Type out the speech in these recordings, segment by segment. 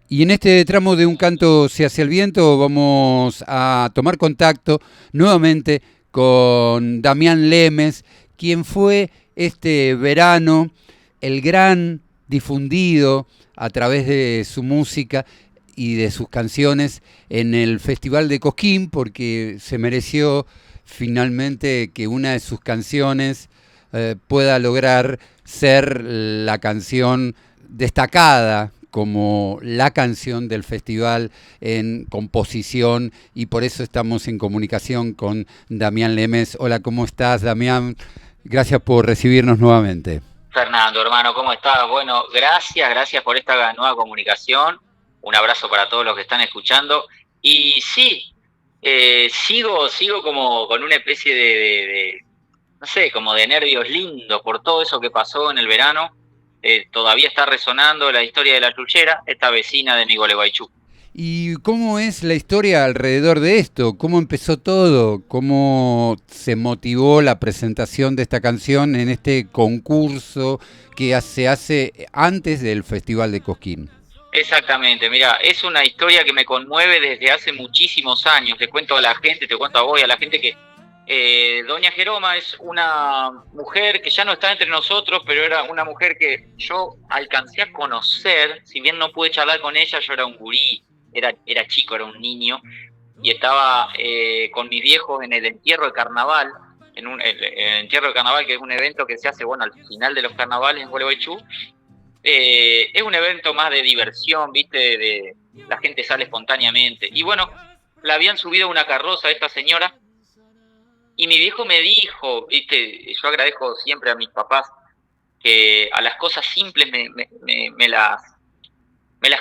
Y en este tramo de Un canto se hace el viento vamos a tomar contacto nuevamente con Damián Lemes, quien fue este verano el gran difundido a través de su música y de sus canciones en el Festival de Cosquín, porque se mereció finalmente que una de sus canciones pueda lograr ser la canción destacada como la canción del festival en composición, y por eso estamos en comunicación con Damián Lemes. Hola, ¿cómo estás, Damián? Gracias por recibirnos nuevamente. Fernando, hermano, ¿cómo estás? Bueno, gracias por esta nueva comunicación. Un abrazo para todos los que están escuchando. Y sí, sigo como con una especie no sé, como de nervios lindos por todo eso que pasó en el verano. Todavía está resonando la historia de la Yullera, esta vecina de mi Gualeguaychú. ¿Y cómo es la historia alrededor de esto? ¿Cómo empezó todo? ¿Cómo se motivó la presentación de esta canción en este concurso que se hace antes del Festival de Cosquín? Exactamente, mira, es una historia que me conmueve desde hace muchísimos años. Te cuento a la gente, te cuento a vos y a la gente que Doña Jeroma es una mujer que ya no está entre nosotros, pero era una mujer que yo alcancé a conocer, si bien no pude charlar con ella, yo era un gurí, era chico, era un niño, y estaba con mis viejos en el entierro de carnaval, el entierro de carnaval, que es un evento que se hace, bueno, al final de los carnavales en Gualeguaychú. Es un evento más de diversión, ¿viste? La gente sale espontáneamente. Y bueno, la habían subido a una carroza a esta señora y mi viejo me dijo, ¿viste? Yo agradezco siempre a mis papás que a las cosas simples me las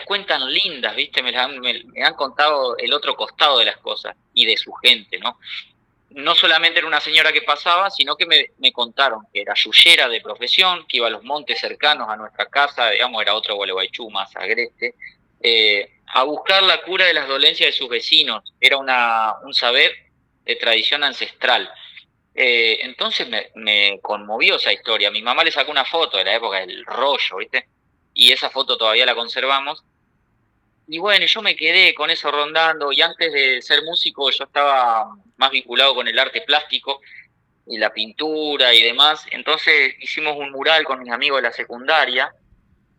cuentan lindas, ¿viste? Me han contado el otro costado de las cosas y de su gente, ¿no? No solamente era una señora que pasaba, sino que me contaron que era yuyera de profesión, que iba a los montes cercanos a nuestra casa, digamos, era otro Gualeguaychú más agreste, a buscar la cura de las dolencias de sus vecinos. Era un saber de tradición ancestral. Entonces me conmovió esa historia. Mi mamá le sacó una foto de la época del rollo, ¿viste? Y esa foto todavía la conservamos. Y bueno, yo me quedé con eso rondando, y antes de ser músico yo estaba más vinculado con el arte plástico y la pintura y demás. Entonces hicimos un mural con mis amigos de la secundaria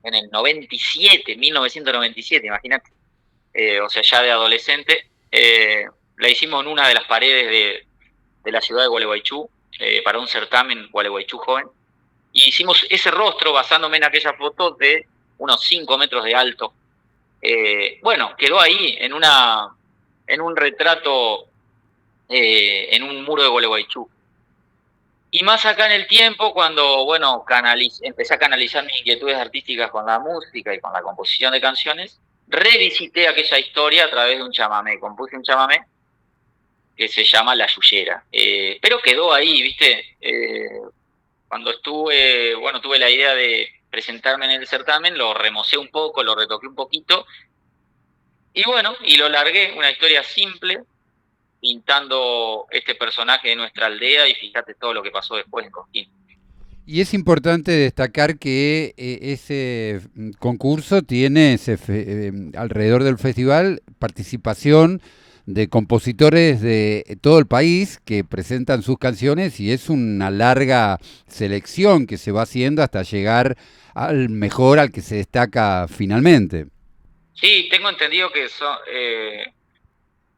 en el 97, 1997, imagínate. O sea, ya de adolescente. La hicimos en una de las paredes de la ciudad de Gualeguaychú, para un certamen Gualeguaychú Joven. Y hicimos ese rostro basándome en aquella foto de unos 5 metros de alto. Bueno, quedó ahí en un retrato, en un muro de Gualeguaychú. Y más acá en el tiempo, cuando, bueno, empecé a canalizar mis inquietudes artísticas con la música y con la composición de canciones, revisité aquella historia a través de un chamamé. Compuse un chamamé que se llama La Yuyera. Pero quedó ahí, ¿viste? Cuando bueno, tuve la idea de presentarme en el certamen, lo remocé un poco, lo retoqué un poquito. Y bueno, y lo largué, una historia simple, pintando este personaje de nuestra aldea, y fíjate todo lo que pasó después en Cosquín. Y es importante destacar que ese concurso tiene alrededor del festival participación de compositores de todo el país que presentan sus canciones, y es una larga selección que se va haciendo hasta llegar al mejor, al que se destaca finalmente. Sí, tengo entendido que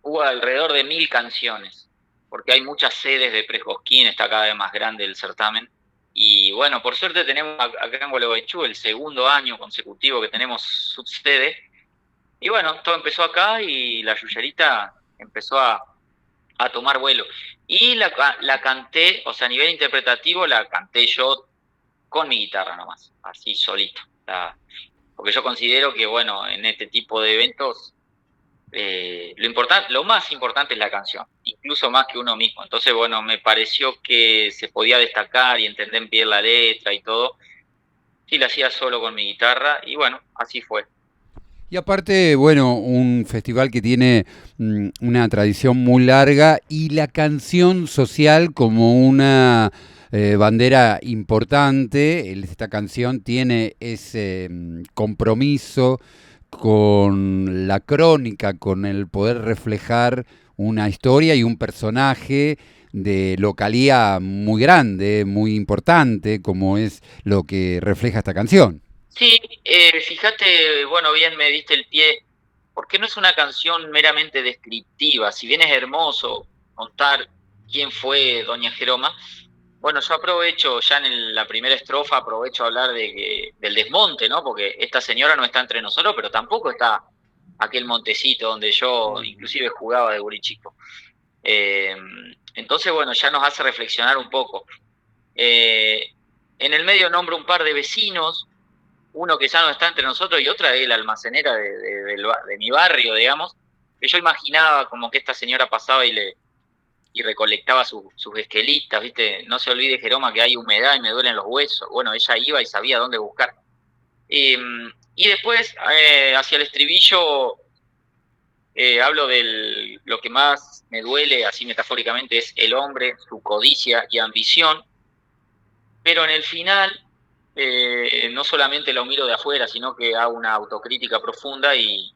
hubo alrededor de 1000 canciones, porque hay muchas sedes de Precosquín, está cada vez más grande el certamen. Y bueno, por suerte tenemos acá en Gualeguaychú el segundo año consecutivo que tenemos subsede. Y bueno, todo empezó acá y la Yuyerita empezó a tomar vuelo. Y la canté, o sea, a nivel interpretativo la canté yo con mi guitarra nomás, así solito. Porque yo considero que, bueno, en este tipo de eventos, lo más importante es la canción, incluso más que uno mismo. Entonces, bueno, me pareció que se podía destacar y entender bien la letra y todo, si la hacía solo con mi guitarra, y bueno, así fue. Y aparte, bueno, un festival que tiene una tradición muy larga, y la canción social como una bandera importante. Esta canción tiene ese compromiso con la crónica, con el poder reflejar una historia y un personaje de localía muy grande, muy importante, como es lo que refleja esta canción. Sí, fíjate, bueno, bien me diste el pie, porque no es una canción meramente descriptiva, si bien es hermoso contar quién fue Doña Jeroma. Bueno, yo aprovecho, ya en la primera estrofa, aprovecho a hablar del desmonte, ¿no? Porque esta señora no está entre nosotros, pero tampoco está aquel montecito donde yo inclusive jugaba de guri chico. Eh, entonces, bueno, ya nos hace reflexionar un poco. Eh, en el medio nombro un par de vecinos, uno que ya no está entre nosotros y otra es la almacenera de mi barrio, digamos, que yo imaginaba como que esta señora pasaba y recolectaba sus esquelitas, ¿viste? No se olvide, Jeroma, que hay humedad y me duelen los huesos. Bueno, ella iba y sabía dónde buscar. Y después, hacia el estribillo, hablo de lo que más me duele, así metafóricamente, es el hombre, su codicia y ambición, pero en el final no solamente lo miro de afuera, sino que hago una autocrítica profunda y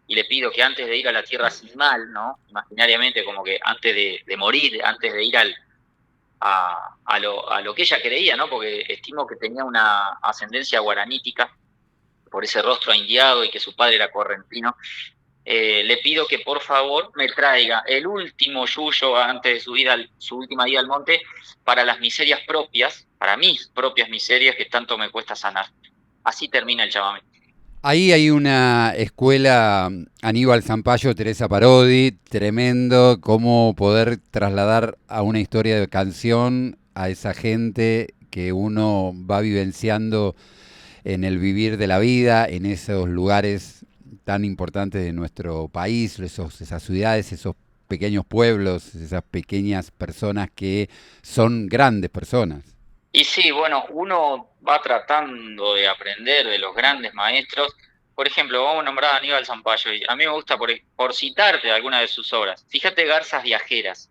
le pido que antes de ir a la tierra sin mal, ¿no? Imaginariamente, como que antes de morir, antes de ir a lo que ella creía, ¿no? Porque estimo que tenía una ascendencia guaranítica por ese rostro indiado y que su padre era correntino. Le pido que por favor me traiga el último yuyo antes de su última ida al monte para las miserias propias, para mis propias miserias que tanto me cuesta sanar. Así termina el chamamé. Ahí hay una escuela, Aníbal Zampayo, Teresa Parodi, tremendo, cómo poder trasladar a una historia de canción a esa gente que uno va vivenciando en el vivir de la vida, en esos lugares tan importantes de nuestro país, esas ciudades, esos pequeños pueblos, esas pequeñas personas que son grandes personas. Y sí, bueno, uno va tratando de aprender de los grandes maestros. Por ejemplo, vamos a nombrar a Aníbal Zampayo, y a mí me gusta por citarte alguna de sus obras. Fíjate Garzas Viajeras.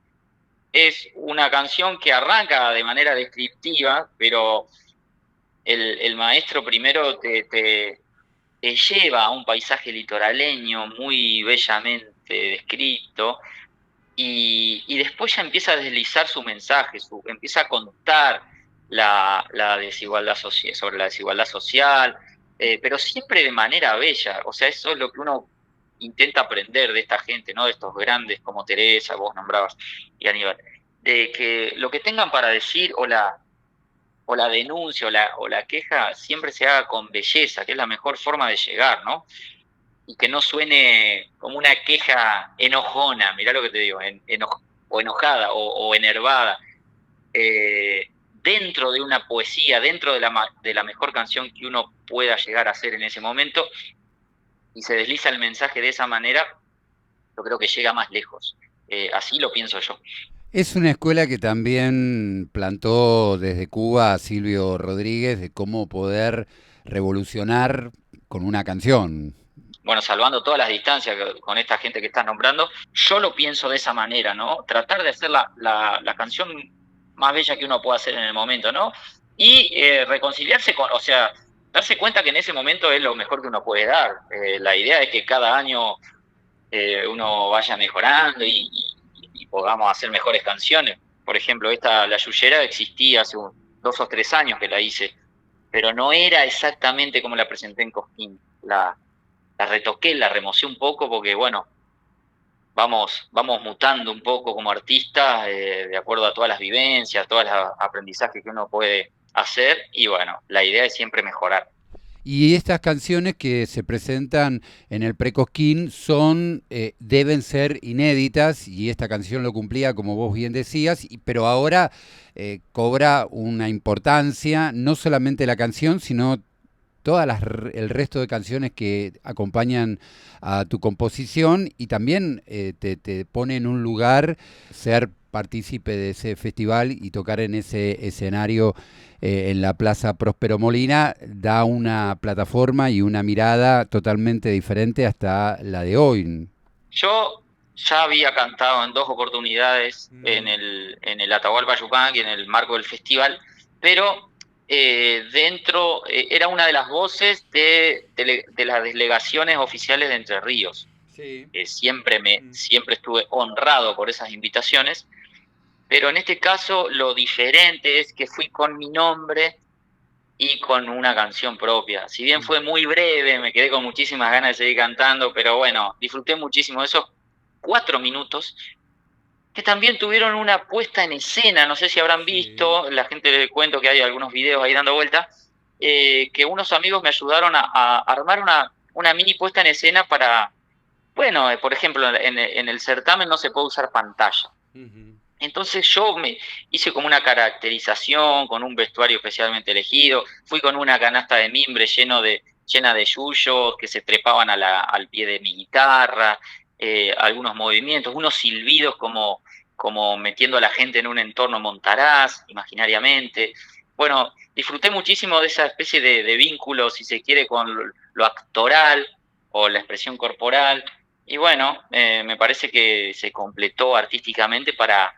Es una canción que arranca de manera descriptiva, pero el maestro primero te lleva a un paisaje litoraleño muy bellamente descrito, y después ya empieza a deslizar su mensaje, empieza a contar la desigualdad sobre la desigualdad social, pero siempre de manera bella. O sea, eso es lo que uno intenta aprender de esta gente, ¿no? De estos grandes como Teresa, vos nombrabas, y Aníbal, de que lo que tengan para decir o la denuncia o la queja siempre se haga con belleza, que es la mejor forma de llegar, ¿no? Y que no suene como una queja enojona, mirá lo que te digo, o enojada o enervada, dentro de una poesía, dentro de la mejor canción que uno pueda llegar a hacer en ese momento, y se desliza el mensaje de esa manera, yo creo que llega más lejos. Así lo pienso yo. Es una escuela que también plantó desde Cuba a Silvio Rodríguez de cómo poder revolucionar con una canción. Bueno, salvando todas las distancias con esta gente que estás nombrando, yo lo pienso de esa manera, ¿no? Tratar de hacer la canción más bella que uno pueda hacer en el momento, ¿no? Y reconciliarse o sea, darse cuenta que en ese momento es lo mejor que uno puede dar. La idea es que cada año uno vaya mejorando y podamos hacer mejores canciones. Por ejemplo, La Yuyera, existía hace 2 o 3 años que la hice, pero no era exactamente como la presenté en Cosquín. La retoqué, la remocé un poco porque, bueno, vamos mutando un poco como artistas de acuerdo a todas las vivencias, todos los aprendizajes que uno puede hacer, y bueno, la idea es siempre mejorar. Y estas canciones que se presentan en el Precosquín deben ser inéditas y esta canción lo cumplía como vos bien decías, pero ahora cobra una importancia no solamente la canción, sino el resto de canciones que acompañan a tu composición y también te pone en un lugar ser partícipe de ese festival y tocar en ese escenario en la Plaza Próspero Molina da una plataforma y una mirada totalmente diferente hasta la de hoy. Yo ya había cantado en 2 oportunidades en el Atahualpa Yupanqui, en el marco del festival, pero era una de las voces de las delegaciones oficiales de Entre Ríos. Sí. Siempre estuve honrado por esas invitaciones, pero en este caso lo diferente es que fui con mi nombre y con una canción propia. Si bien fue muy breve, me quedé con muchísimas ganas de seguir cantando, pero bueno, disfruté muchísimo de esos 4 minutos que también tuvieron una puesta en escena, no sé si habrán Sí. visto, la gente le cuento que hay algunos videos ahí dando vuelta, que unos amigos me ayudaron a armar una mini puesta en escena para, bueno, por ejemplo, en el certamen no se puede usar pantalla. Ujú. Entonces yo me hice como una caracterización con un vestuario especialmente elegido, fui con una canasta de mimbre llena de yuyos que se trepaban al pie de mi guitarra, algunos movimientos, unos silbidos como metiendo a la gente en un entorno montaraz, imaginariamente. Bueno, disfruté muchísimo de esa especie de vínculo, si se quiere, con lo actoral o la expresión corporal. Y bueno, me parece que se completó artísticamente para,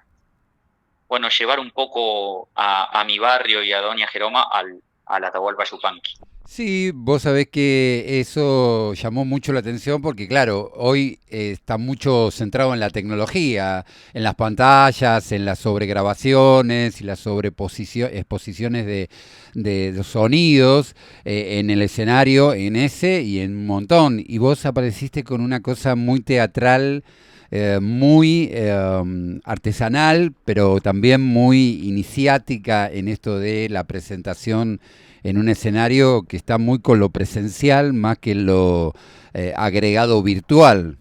bueno, llevar un poco a mi barrio y a Doña Jeroma al Atahualpa Yupanqui. Sí, vos sabés que eso llamó mucho la atención porque, claro, hoy está mucho centrado en la tecnología, en las pantallas, en las sobregrabaciones y las exposiciones de los sonidos en el escenario, en ese y en un montón. Y vos apareciste con una cosa muy teatral, muy artesanal, pero también muy iniciática en esto de la presentación en un escenario que está muy con lo presencial más que lo agregado virtual.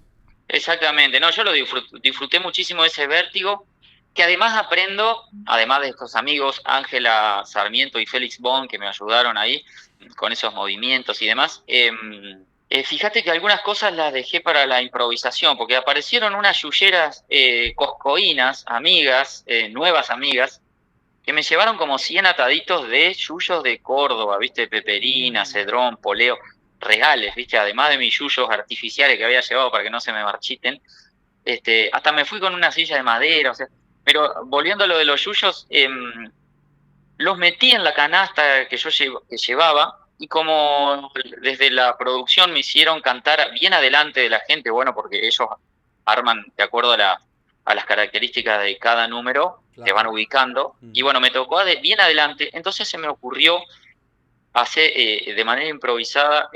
Exactamente, no, yo lo disfruté muchísimo de ese vértigo, que además aprendo, además de estos amigos, Ángela Sarmiento y Félix Bon, que me ayudaron ahí con esos movimientos y demás. Fíjate que algunas cosas las dejé para la improvisación, porque aparecieron unas yuyeras coscoínas, amigas, nuevas amigas, que me llevaron como 100 ataditos de yuyos de Córdoba, ¿viste? Peperina, Mm. cedrón, poleo, reales, ¿viste? Además de mis yuyos artificiales que había llevado para que no se me marchiten. Hasta me fui con una silla de madera, o sea, pero volviendo a lo de los yuyos, los metí en la canasta que que llevaba y como desde la producción me hicieron cantar bien adelante de la gente, bueno, porque ellos arman de acuerdo a las características de cada número, te van Claro. ubicando, y Mm. bueno, me tocó bien adelante, entonces se me ocurrió hacer de manera improvisada,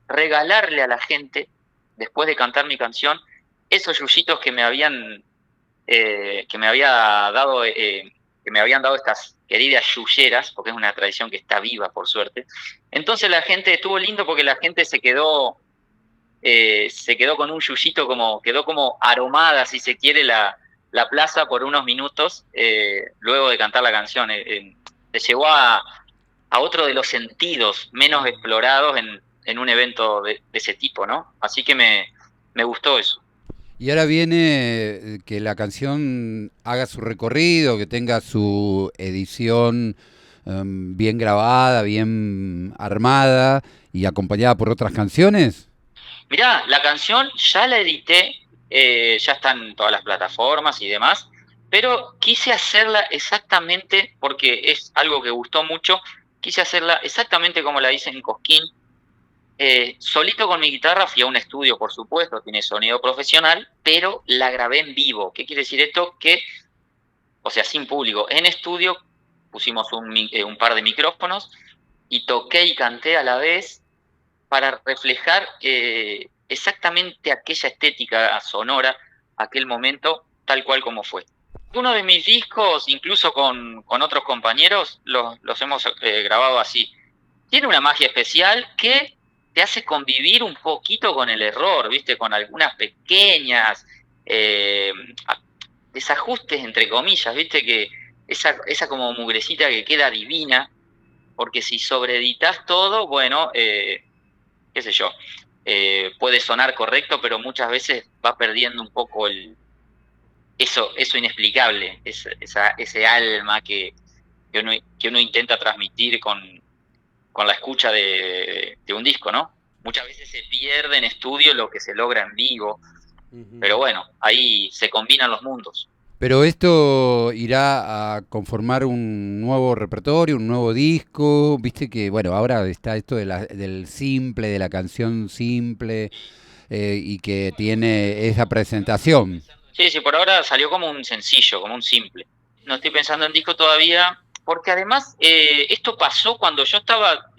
regalarle a la gente, después de cantar mi canción, esos yuyitos que me había dado, que me habían dado estas queridas yuyeras, porque es una tradición que está viva, por suerte. Entonces la gente, estuvo lindo porque la gente se quedó con un yuyito, quedó como aromada, si se quiere, la plaza por unos minutos, luego de cantar la canción. Te llevó a otro de los sentidos menos Mm. explorados en un evento de ese tipo, ¿no? Así que me gustó eso. Y ahora viene que la canción haga su recorrido, que tenga su edición bien grabada, bien armada y acompañada por otras canciones. Mirá, la canción ya la edité, ya está en todas las plataformas y demás, pero quise hacerla exactamente, porque es algo que gustó mucho, quise hacerla exactamente como la hice en Cosquín. Solito con mi guitarra fui a un estudio, por supuesto, tiene sonido profesional, pero la grabé en vivo. ¿Qué quiere decir esto? Que, o sea, sin público, en estudio pusimos un par de micrófonos y toqué y canté a la vez para reflejar exactamente aquella estética sonora, aquel momento, tal cual como fue. Uno de mis discos, incluso con otros compañeros, los hemos grabado así. Tiene una magia especial que te hace convivir un poquito con el error, ¿viste? Con algunas pequeñas eh, desajustes, entre comillas, ¿viste? Que esa como mugrecita que queda divina, porque si sobreeditas todo, bueno, qué sé yo, puede sonar correcto, pero muchas veces va perdiendo un poco eso inexplicable, ese alma que uno intenta transmitir con la escucha de un disco, ¿no? Muchas veces se pierde en estudio lo que se logra en vivo, pero Ujú. bueno, ahí se combinan los mundos. Pero esto irá a conformar un nuevo repertorio, un nuevo disco. Viste que, bueno, ahora está esto del simple, de la canción simple, y que tiene esa presentación. Sí, sí, por ahora salió como un sencillo, como un simple. No estoy pensando en disco todavía, porque además esto pasó cuando yo estaba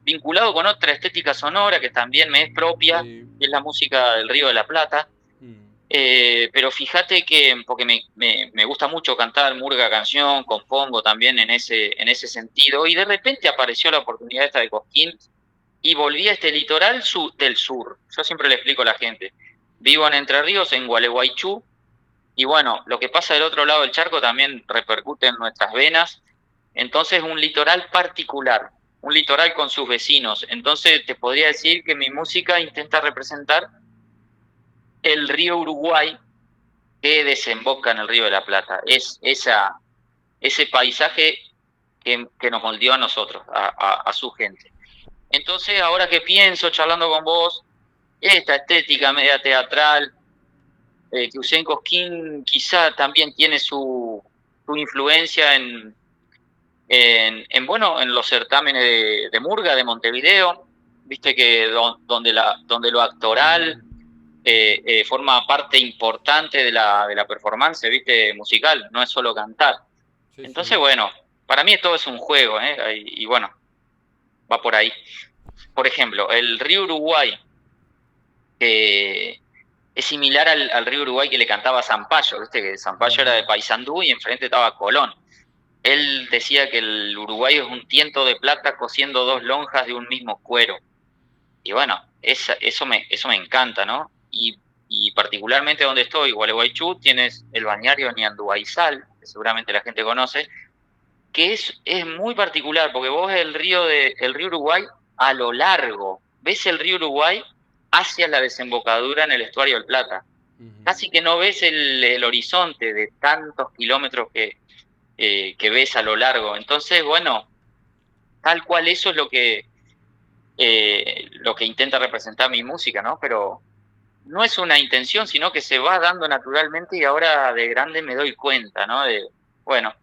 vinculado con otra estética sonora que también me es propia, Sí. que es la música del Río de la Plata. Pero fíjate que, porque me gusta mucho cantar murga canción, compongo también en ese sentido, y de repente apareció la oportunidad esta de Cosquín y volví a este litoral del sur. Yo siempre le explico a la gente, vivo en Entre Ríos, en Gualeguaychú, y bueno, lo que pasa del otro lado del charco también repercute en nuestras venas, entonces un litoral particular, un litoral con sus vecinos, entonces te podría decir que mi música intenta representar el río Uruguay que desemboca en el Río de la Plata. Es ese paisaje que nos moldeó a nosotros, a su gente. Entonces, ahora que pienso, charlando con vos, esta estética media teatral, que Hussein Cosquín quizá también tiene su influencia bueno, en los certámenes de Murga, de Montevideo, viste que donde lo actoral forma parte importante de la performance, viste, musical, no es solo cantar. Sí, Entonces, sí. bueno, para mí todo es un juego, y bueno, va por ahí. Por ejemplo, el río Uruguay, que es similar al río Uruguay que le cantaba Zampayo, viste que Zampayo era de Paysandú y enfrente estaba Colón. Él decía que el Uruguay es un tiento de plata cosiendo dos lonjas de un mismo cuero. Y bueno, eso me encanta, ¿no? Y particularmente donde estoy, Gualeguaychú, tienes el balneario Ñanduaizal, que seguramente la gente conoce, que es muy particular, porque vos ves el río Uruguay a lo largo, ves el río Uruguay hacia la desembocadura en el estuario del Plata. Casi que no ves el horizonte de tantos kilómetros que ves a lo largo. Entonces, bueno, tal cual eso es lo que intenta representar mi música, ¿no? Pero no es una intención, sino que se va dando naturalmente y ahora de grande me doy cuenta, ¿no? Bueno,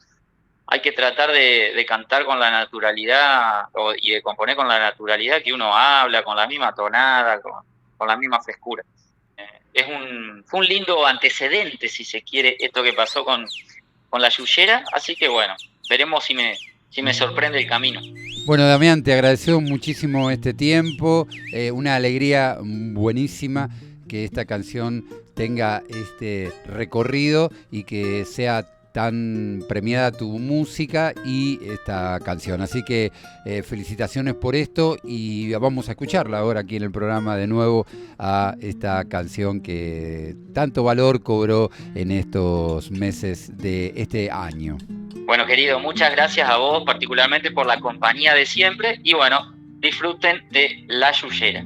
hay que tratar de cantar con la naturalidad y de componer con la naturalidad que uno habla, con la misma tonada, con la misma frescura. Fue un lindo antecedente, si se quiere, esto que pasó con la Yuyera, así que bueno, veremos si me sorprende el camino. Bueno, Damián, te agradezco muchísimo este tiempo, una alegría buenísima que esta canción tenga este recorrido y que sea tan premiada tu música y esta canción. Así que felicitaciones por esto y vamos a escucharla ahora aquí en el programa de nuevo a esta canción que tanto valor cobró en estos meses de este año. Bueno, querido, muchas gracias a vos particularmente por la compañía de siempre y bueno, disfruten de La Yuyera.